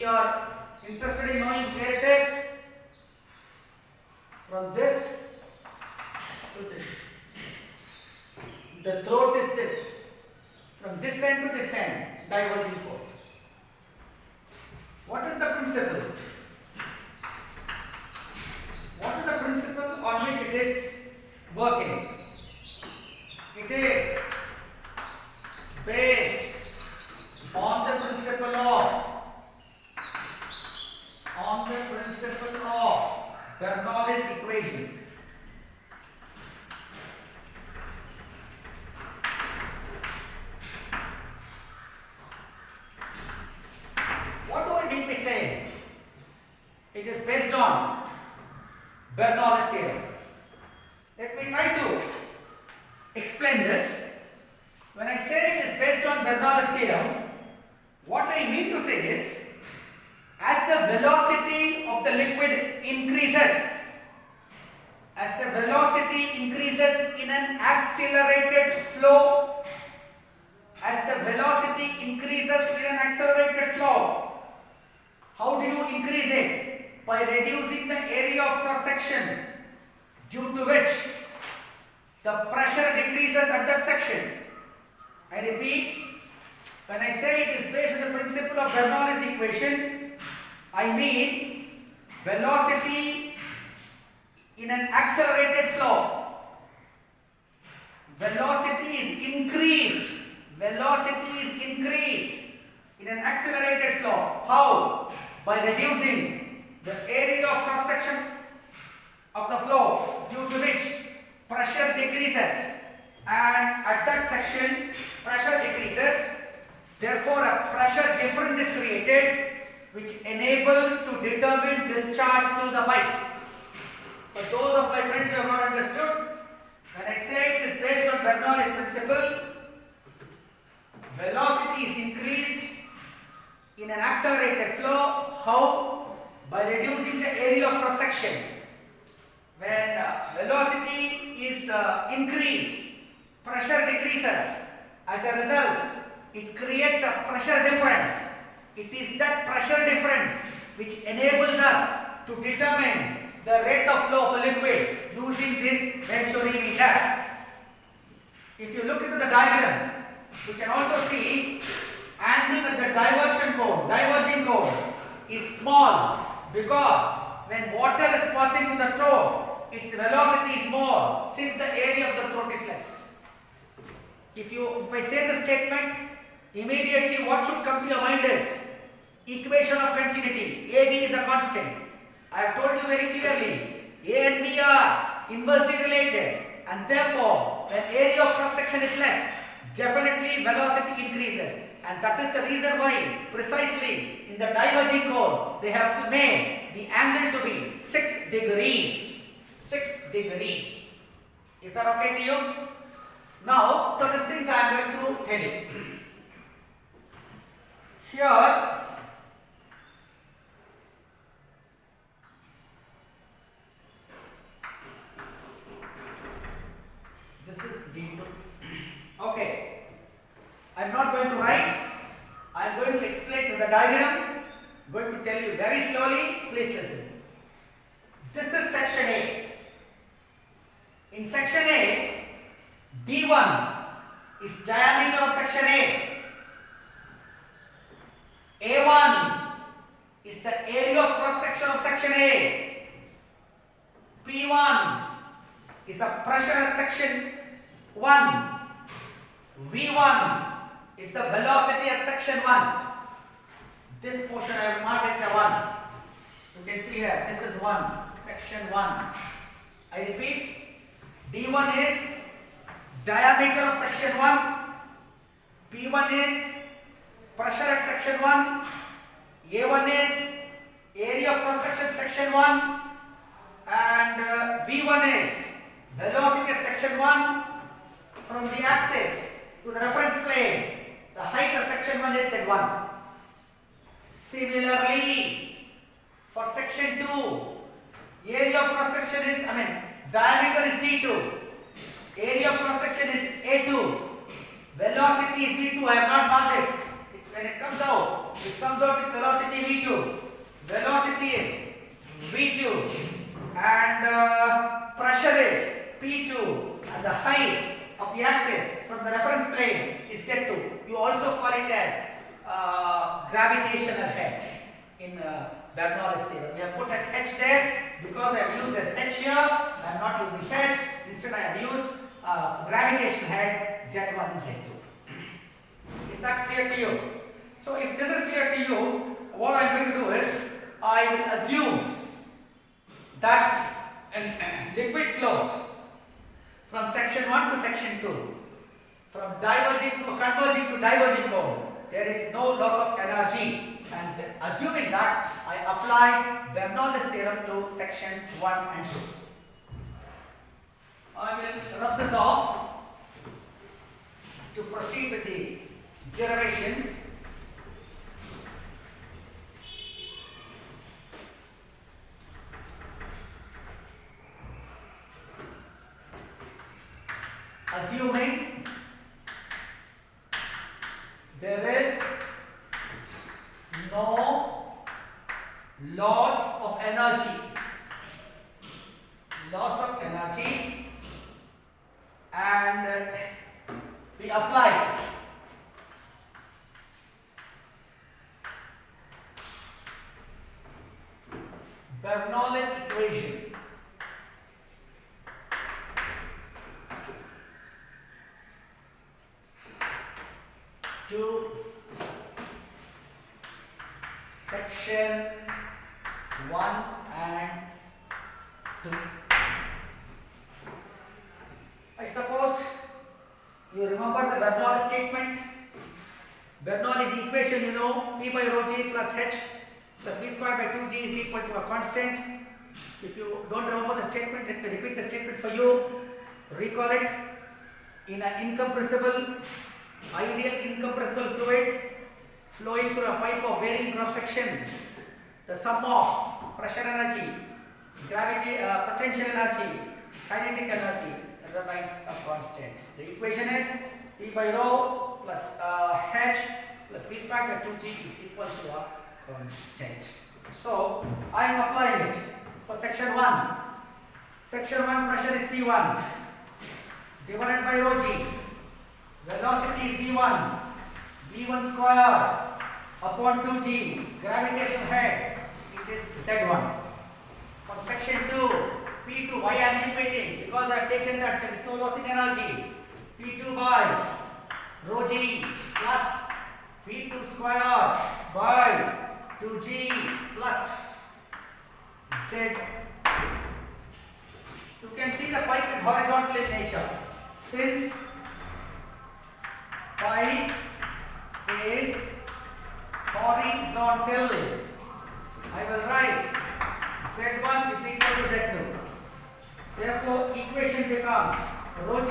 You are interested in knowing where it is? From this to this. The throat is this. From this end to this end, diverging pole. What is the principle? What is the principle on which it is working? It is based on the principle of Bernoulli's equation. What do I mean by saying it is based on Bernoulli's theorem? Let me try to explain this. When I say it is based on Bernoulli's theorem, what I mean to say is, as the velocity of the liquid increases, in an accelerated flow, how do you increase it? By reducing the area of cross section, due to which the pressure decreases at that section. I repeat, when I say it is based on the principle of Bernoulli's equation, I mean velocity in an accelerated flow. Velocity is increased in an accelerated flow. How? By reducing the area of cross section of the flow, due to which pressure decreases, and at that section pressure decreases. Therefore, a pressure difference is created, which enables to determine discharge through the pipe. For those of my friends who have not understood, when I say it is based on Bernoulli's principle, velocity is increased in an accelerated flow. How? By reducing the area of cross section. When velocity is increased, pressure decreases. As a result, it creates a pressure difference. It is that pressure difference which enables us to determine the rate of flow of a liquid using this venturimeter. If you look into the diagram, you can also see angle at the diverging cone is small, because when water is passing through the throat, its velocity is more, since the area of the throat is less. If I say the statement, immediately what should come to your mind is equation of continuity. AB is a constant. I have told you very clearly, A and B are inversely related, and therefore when area of cross section is less, definitely velocity increases. And that is the reason why precisely in the diverging cone they have made the angle to be 6 degrees. 6 degrees. Is that okay to you? Now, certain things I am going to tell you. Here, this is D2. Okay. I am not going to write. I am going to explain to the diagram. Going to tell you very slowly. Please listen. This is section A. In section A, D1 is diameter of section A. A1 is the area of cross section of section A. P1 is the pressure at section 1. V1 is the velocity at section 1. This portion I have marked as a 1. You can see here, this is 1, section 1. I repeat, D1 is diameter of section 1. P1 is pressure at section 1. A1 is area of cross section section 1. And V1 is velocity at section 1 from the axis to the reference plane. The height of section 1 is Z1. Similarly, for section 2, area of cross section is, diameter is D2. Area of cross section is A2. Velocity is V2. I have not marked it. When it comes out, it comes out with velocity V2. Velocity is V2 and pressure is P2 and the height of the axis from the reference plane is Z2. You also call it as gravitational head in Bernoulli's theorem. We have put an H there because I have used an H here. I am not using H. Instead I have used gravitational head Z1 and Z2. Is that clear to you? So if this is clear to you, what I am going to do is I will assume that liquid flows from section 1 to section 2, from diverging to converging to diverging mode. There is no loss of energy, and assuming that I apply Bernoulli's theorem to sections 1 and 2. I will rub this off to proceed with the derivation. Assuming there is no loss of energy, and we apply Bernoulli's equation to section 1 and 2. I suppose you remember the Bernoulli statement. Bernoulli's equation, you know, P by rho g plus h plus v square by 2g is equal to a constant. If you don't remember the statement, let me repeat the statement for you. Recall it. In an ideal incompressible fluid flowing through a pipe of varying cross section, the sum of pressure energy, gravity, potential energy, kinetic energy remains a constant. The equation is P by rho plus h plus v squared by 2g is equal to a constant. So I am applying it for section 1. Section 1 pressure is P1 divided by rho g. Velocity is v1, v1 square upon 2g. Gravitational head, it is z1. For section 2, P2, why I am repeating? Because I have taken that there is no loss in energy. P2 by rho g plus v2 square by 2g plus z. You can see the pipe is horizontal in nature. Since pipe is horizontal, I will write Z1 is equal to Z2. Therefore, equation becomes rho g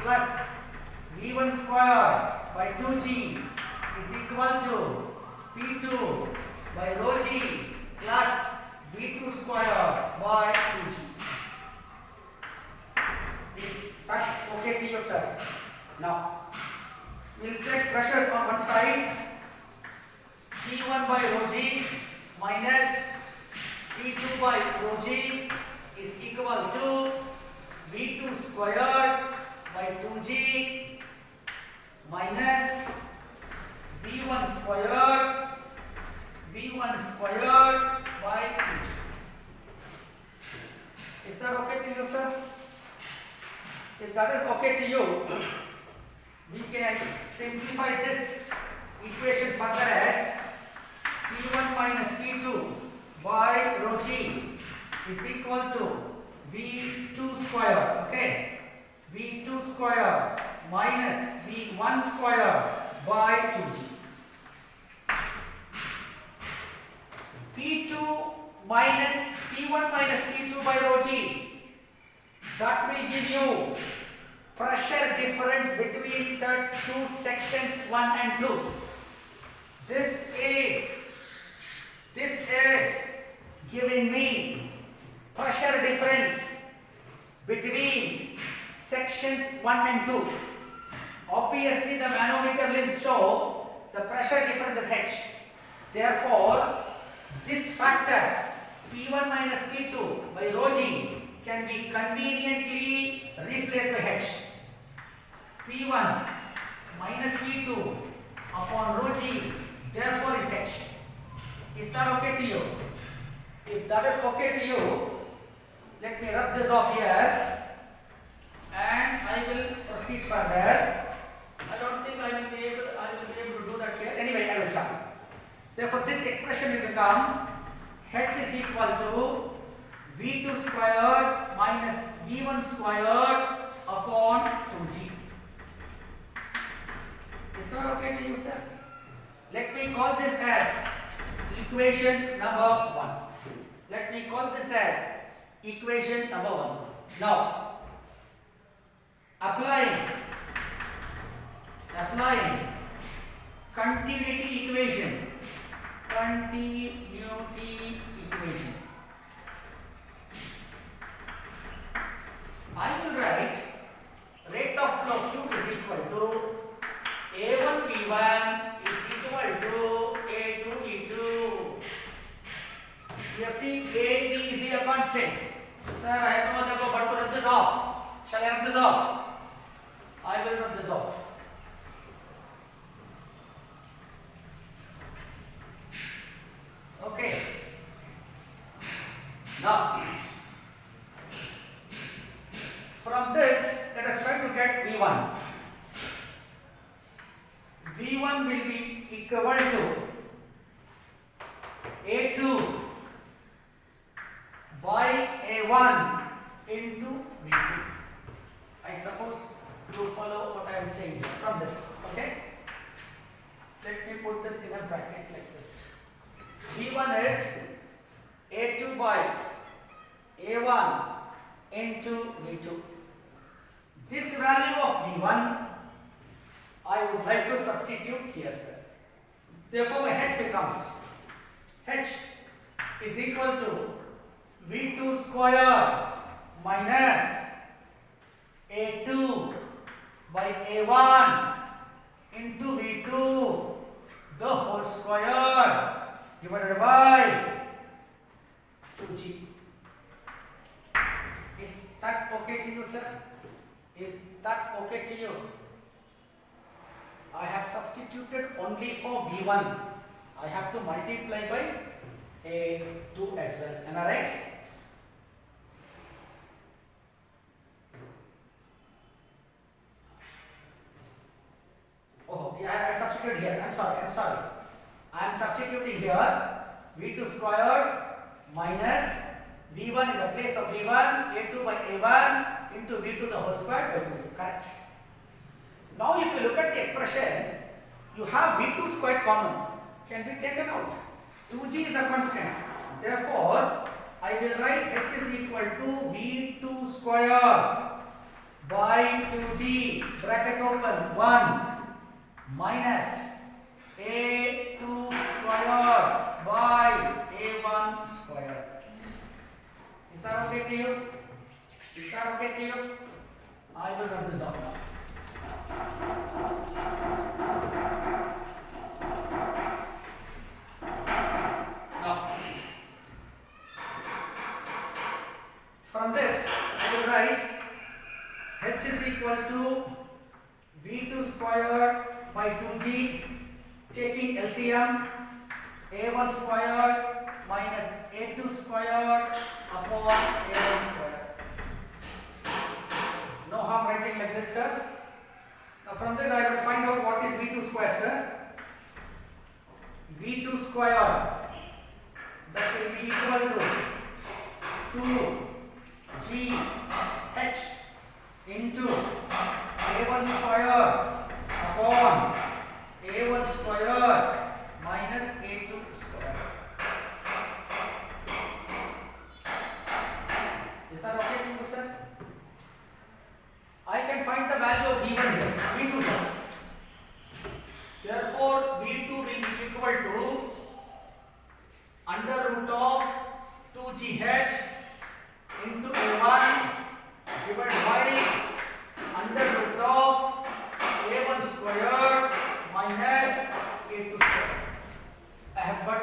plus v1 square by 2g is equal to P2 by rho g plus v2 square by 2g. Is that okay to you, sir? Now, we will take pressures on one side. P1 by rho g minus P2 by rho g is equal to V2 squared by 2g minus V1 squared by 2g. Is that okay to you, sir? If that is okay to you, we can simplify this equation further as P1 minus P2 by rho g is equal to V2 square, okay? V2 square minus V1 square by 2g. P1 minus P2 by rho g, that will give you pressure difference between the two sections 1 and 2. This is giving me pressure difference between sections 1 and 2. Obviously, the manometer lens show the pressure difference is H. Therefore, this factor P1 minus P2 by rho g can be conveniently replaced by h. P1 minus P2 upon rho g therefore is h. Is that okay to you? If that is okay to you, let me rub this off here and I will proceed further. I don't think I will be able to do that here. Anyway, I will try. Therefore, this expression will become h is equal to v2 squared minus v1 squared upon 2g. Is that okay to you, sir? Let me call this as equation number 1. Let me call this as equation number 1. Now, applying continuity equation. I will write rate of flow Q is equal to A1 V1 is equal to A2 V2. You have seen A, B is a constant. Sir, I have no other go but to rub this off. Shall I rub this off? I will rub this off. Okay. Now, from this, let us try to get V1. V1 will be equal to A2 by A1 into V2. I suppose you follow what I am saying here from this. Okay? Let me put this in a bracket like this. V1 is A2 by A1 into V2. This value of V1 I would like to substitute here, sir. Therefore, my h becomes h is equal to V2 squared minus A2 by A1 into V2 the whole squared divided by 2g. Is that okay to you, sir? Is that okay to you? I have substituted only for V1. I have to multiply by A2 as well. Am I right? Oh, yeah, I substituted here. I'm sorry. I am substituting here V2 squared minus V1 in the place of V1, A2 by A1 into V2 the whole squared by 2. Correct. Now, if you look at the expression, you have V2 squared common. Can be taken out. 2g is a constant. Therefore, I will write h is equal to V2 squared by 2g bracket open 1 minus A2 squared by A1 squared. Is that okay to you? Is that okay to you? I will rub this off now. Now, from this, I will write h is equal to V2 squared by 2g, taking LCM, A1 squared minus A2 squared upon A1 squared. No harm writing like this, sir. Now from this I will find out what is V2 squared, sir. V2 squared, that will be equal to 2g h into A1 squared upon A1 squared minus A2 squared. Is that okay to you, sir? I can find the value of V1 here, V2 here. Therefore, V2 will be equal to under root of 2gh into A1 divided by under root of A1 squared minus A2 squared. I have got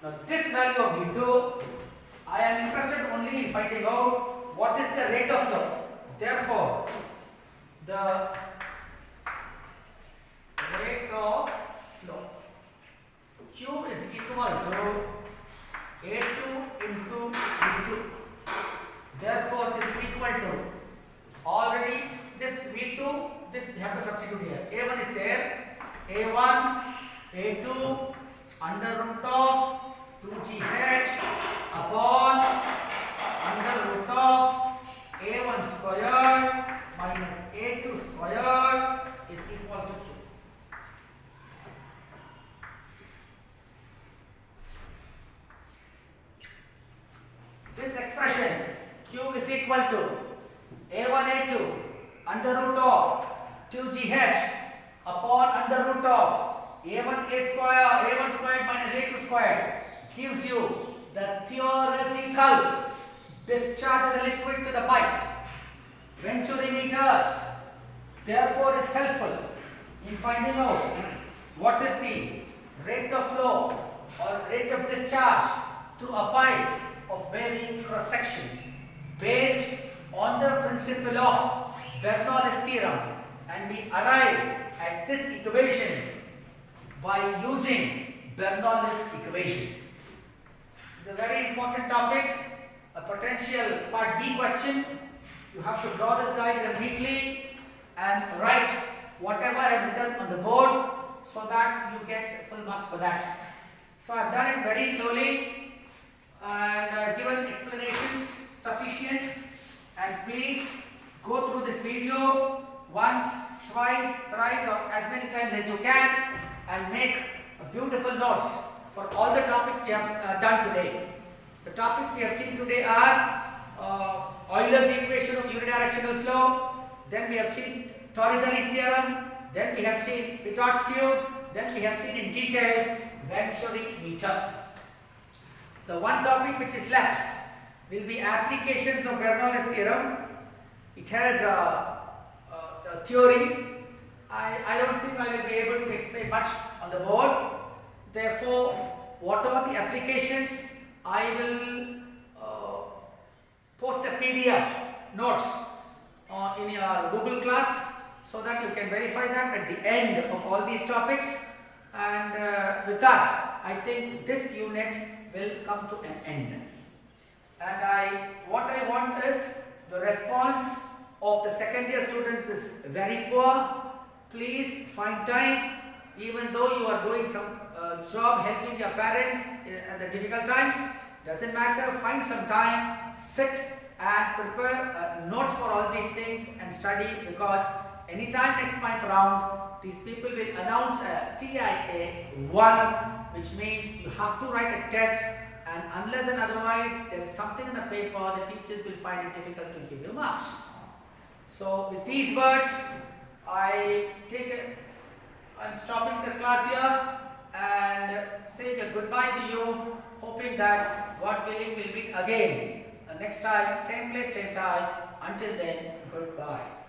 Now this value of V2, I am interested only in finding out what is the rate of flow. Therefore, the rate of flow Q is equal to A2 into V2. Therefore, this is equal to, already this V2, this we have to substitute here. A1 is there, A1, A2 under root of 2GH upon under root of A1 squared minus A2 squared is equal to Q. This expression Q is equal to A1 A2 under root of 2GH upon under root of A1 A square, A1 squared minus A2 squared gives you the theoretical discharge of the liquid to the pipe. Venturi meters therefore is helpful in finding out what is the rate of flow or rate of discharge to a pipe of varying cross section based on the principle of Bernoulli's theorem, and we arrive at this equation by using Bernoulli's equation. It's a very important topic, a potential part B question. You have to draw this diagram neatly and write whatever I have written on the board so that you get full marks for that. So I have done it very slowly and I have given explanations sufficient, and please go through this video once, twice, thrice or as many times as you can and make beautiful notes for all the topics we have done today. The topics we have seen today are Euler's equation of unidirectional flow, then we have seen Torricelli's theorem, then we have seen Pittot's tube, then we have seen in detail Venturi meter. The one topic which is left will be applications of Bernoulli's theorem. It has a theory. I don't think I will be able to explain much on the board. Therefore, what are the applications? I will post a PDF notes in your Google class so that you can verify that at the end of all these topics. And with that, I think this unit will come to an end. And what I want is the response of the second year students is very poor. Please find time, even though you are doing some job helping your parents at the difficult times, doesn't matter, find some time, sit and prepare notes for all these things and study, because anytime next time around, these people will announce a CIA 1, which means you have to write a test, and unless and otherwise there is something in the paper, the teachers will find it difficult to give you marks. So with these words, I'm stopping the class here and saying a goodbye to you, hoping that God willing we'll meet again next time, same place, same time. Until then, goodbye.